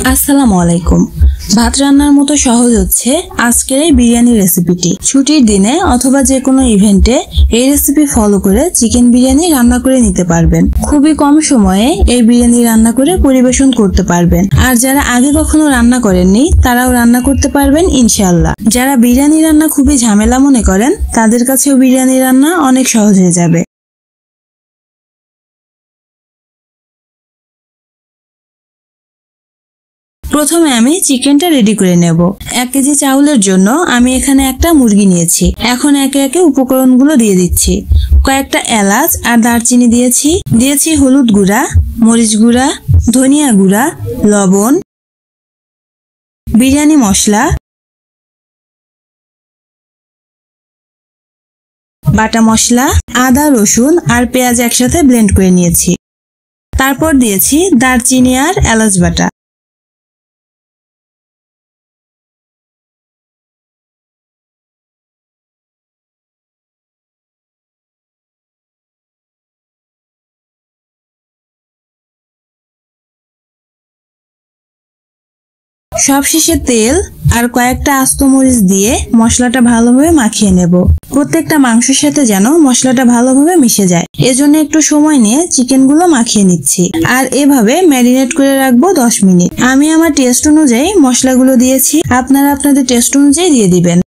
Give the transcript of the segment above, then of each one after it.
আসসালামু আলাইকুম। ভাত রান্নার মতো সহজ হচ্ছে আজকের এই বিরিয়ানি রেসিপিটি। ছুটির দিনে অথবা যে কোনো ইভেন্টে এই রেসিপি ফলো করে চিকেন বিরিয়ানি রান্না করে নিতে পারবেন। খুবই কম সময়ে এই বিরিয়ানি রান্না করে পরিবেশন করতে পারবেন। আর যারা আগে কখনো রান্না করেননি তারাও রান্না করতে পারবেন ইনশাআল্লাহ। যারা বিরিয়ানি রান্না খুবই ঝামেলা মনে করেন তাদের কাছেও বিরিয়ানি রান্না অনেক সহজ হয়ে যাবে। প্রথমে আমি চিকেনটা রেডি করে নেব। 1 কেজি চাউলের জন্য আমি এখানে একটা মুরগি নিয়েছি। এখন একে একে উপকরণগুলো দিয়ে দিচ্ছি। কয়েকটা এলাচ আর দারচিনি দিয়েছি হলুদ গুঁড়া, মরিচ গুঁড়া, ধনিয়া গুঁড়া, লবণ, বিরিয়ানি মশলা, বাটা মশলা, আদা রসুন আর পেঁয়াজ একসাথে ব্লেন্ড করে নিয়েছি। তারপর দিয়েছি দারচিনি আর এলাচ বাটা। সবশেষে তেল আর কয়েকটা আস্ত মরিচ দিয়ে মশলাটা ভালোভাবে মাখিয়ে নেব। প্রত্যেকটা মাংসের সাথে যেন মশলাটা ভালোভাবে মিশে যায়, এজন্য একটু সময় নিয়ে চিকেনগুলো মাখিয়ে নিচ্ছি। আর এভাবে ম্যারিনেট করে রাখবো 10 মিনিট। আমি আমার টেস্ট অনুযায়ী মশলাগুলো দিয়েছি, আপনারা আপনাদের টেস্ট অনুযায়ী দিয়ে দিবেন।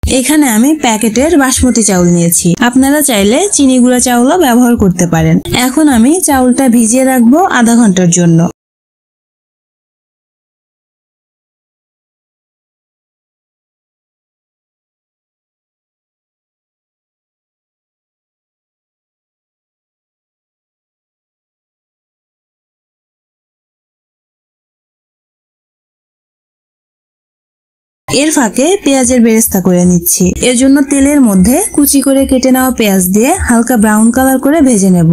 এখানে আমি প্যাকেটের বাসমতি চাউল নিয়েছি, আপনারা চাইলে চিনি গুঁড়া চাউলও ব্যবহার করতে পারেন। এখন আমি চাউলটা ভিজিয়ে রাখবো আধা ঘন্টার জন্য। এর ফাঁকে পেঁয়াজের বেরেস্তা করে নিচ্ছি। এর জন্য তেলের মধ্যে কুচি করে কেটে নেওয়া পেঁয়াজ দিয়ে হালকা ব্রাউন কালার করে ভেজে নেব।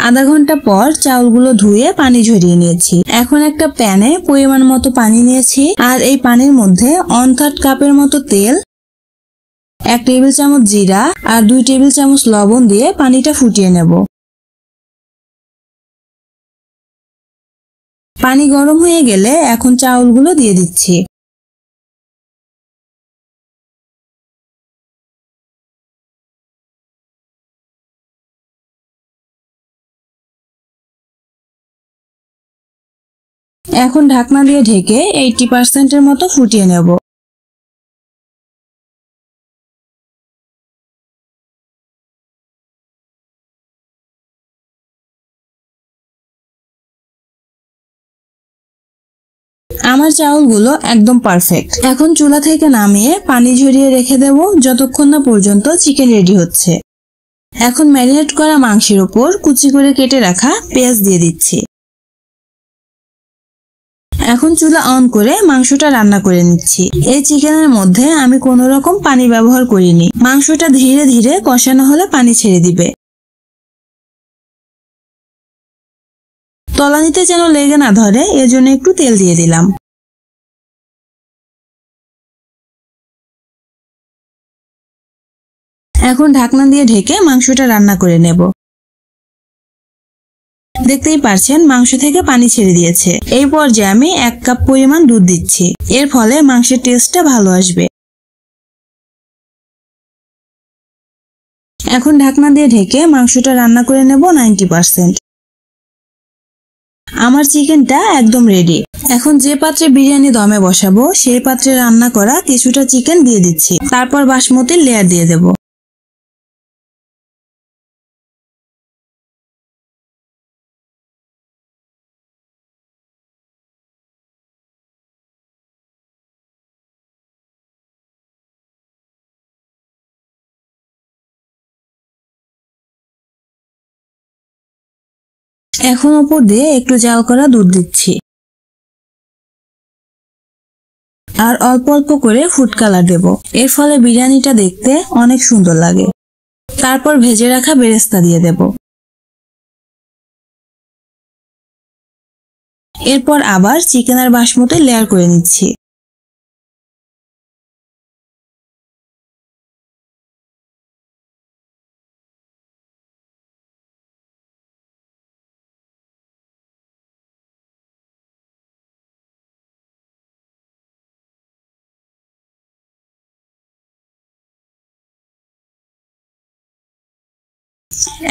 আধা ঘন্টা পর চাউলগুলো ধুয়ে পানি ঝরিয়ে নিয়েছি। এখন একটা প্যানে পরিমাণ মতো পানি নিয়েছি আর এই পানির মধ্যে 1/3 কাপের মতো তেল, 1 টেবিল চামচ জিরা আর 2 টেবিল চামচ লবণ দিয়ে পানিটা ফুটিয়ে নেব। পানি গরম হয়ে গেলে এখন চাউলগুলো দিয়ে দিচ্ছি। এখন ঢাকনা দিয়ে ঢেকে 80% মতো ফুটিয়ে নেব। আমার চাউলগুলো একদম পারফেক্ট। এখন চুলা থেকে নামিয়ে পানি ঝরিয়ে রেখে দেব যতক্ষণ না পর্যন্ত চিকেন রেডি হচ্ছে। এখন ম্যারিনেট করা মাংসের উপর কুচি করে কেটে রাখা পেঁয়াজ দিয়ে দিচ্ছি। এখন চুলা অন করে মাংসটা রান্না করে নিচ্ছি। এই চিকেনের মধ্যে আমি কোনো রকম পানি ব্যবহার করিনি। মাংসটা ধীরে ধীরে কষানো হলে পানি ছেড়ে দিবে। তলানিতে যেন লেগে না ধরে এজন্য একটু তেল দিয়ে দিলাম। এখন ঢাকনা দিয়ে ঢেকে মাংসটা রান্না করে নেব। দেখতেই পারছেন মাংস থেকে পানি ছেড়ে দিয়েছে। এই পর্যায়ে আমি 1 কাপ পরিমাণ দুধ দিচ্ছি। এর ফলে মাংসের টেস্টটা ভালো আসবে। এখন ঢাকনা দিয়ে ঢেকে মাংসটা রান্না করে নেব 90%। আমার চিকেনটা একদম রেডি। এখন যে পাত্রে বিরিয়ানি দমে বসাবো সেই পাত্রে রান্না করা কিছুটা চিকেন দিয়ে দিচ্ছি। তারপর বাসমতির লেয়ার দিয়ে দেব। এখন উপর দিয়ে একটু জাল করা দুধ দিচ্ছি। আর অল্প অল্প করে ফুড কালার দেব। এর ফলে বিরিয়ানিটা দেখতে অনেক সুন্দর লাগে। তারপর ভেজে রাখা বেরেস্তা দিয়ে দেব। এরপর আবার চিকেন আর বাসমতি লেয়ার করে নিচ্ছি।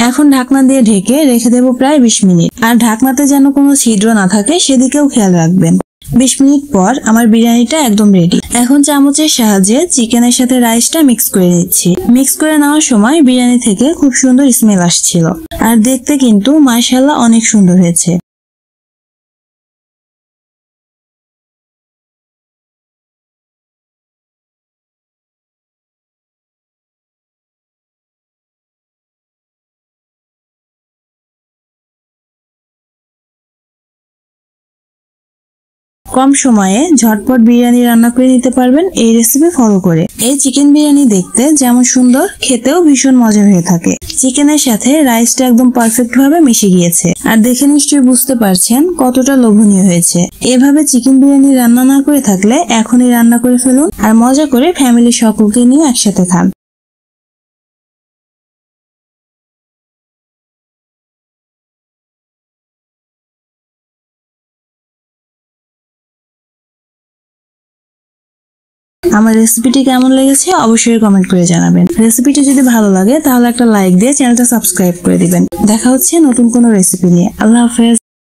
এখন ঢাকনা দিয়ে ঢেকে রেখে দেব প্রায় 20 মিনিট। আর ঢাকনাতে যেন কোনো ছিদ্র না থাকে সেদিকেও খেয়াল রাখবেন। 20 মিনিট পর আমার বিরিয়ানিটা একদম রেডি। এখন চামচের সাহায্যে চিকেনের সাথে রাইসটা মিক্স করে নিচ্ছি। মিক্স করে নেওয়ার সময় বিরিয়ানি থেকে খুব সুন্দর স্মেল আসছিল। আর দেখতে কিন্তু মাশাআল্লাহ অনেক সুন্দর হয়েছে। কম সময়ে ঝটপট বিরিয়ানি রান্না করে নিতে পারবেন এই রেসিপি ফলো করে। এই চিকেন বিরিয়ানি দেখতে যেমন সুন্দর, খেতেও ভীষণ মজা হয়ে থাকে। চিকেনের সাথে রাইসটা একদম পারফেক্ট ভাবে মিশে গিয়েছে। আর দেখে নিশ্চয়ই বুঝতে পারছেন কতটা লোভনীয় হয়েছে। এভাবে চিকেন বিরিয়ানি রান্না না করে থাকলে এখনই রান্না করে ফেলুন আর মজা করে ফ্যামিলির সকলকে নিয়ে একসাথে খান। আমার রেসিপিটি কেমন লেগেছে অবশ্যই কমেন্ট করে জানাবেন। রেসিপিটি যদি ভালো লাগে তাহলে একটা লাইক দিয়ে চ্যানেলটা সাবস্ক্রাইব করে দিবেন। দেখা হচ্ছে নতুন কোনো রেসিপি নিয়ে। আল্লাহ হাফেজ।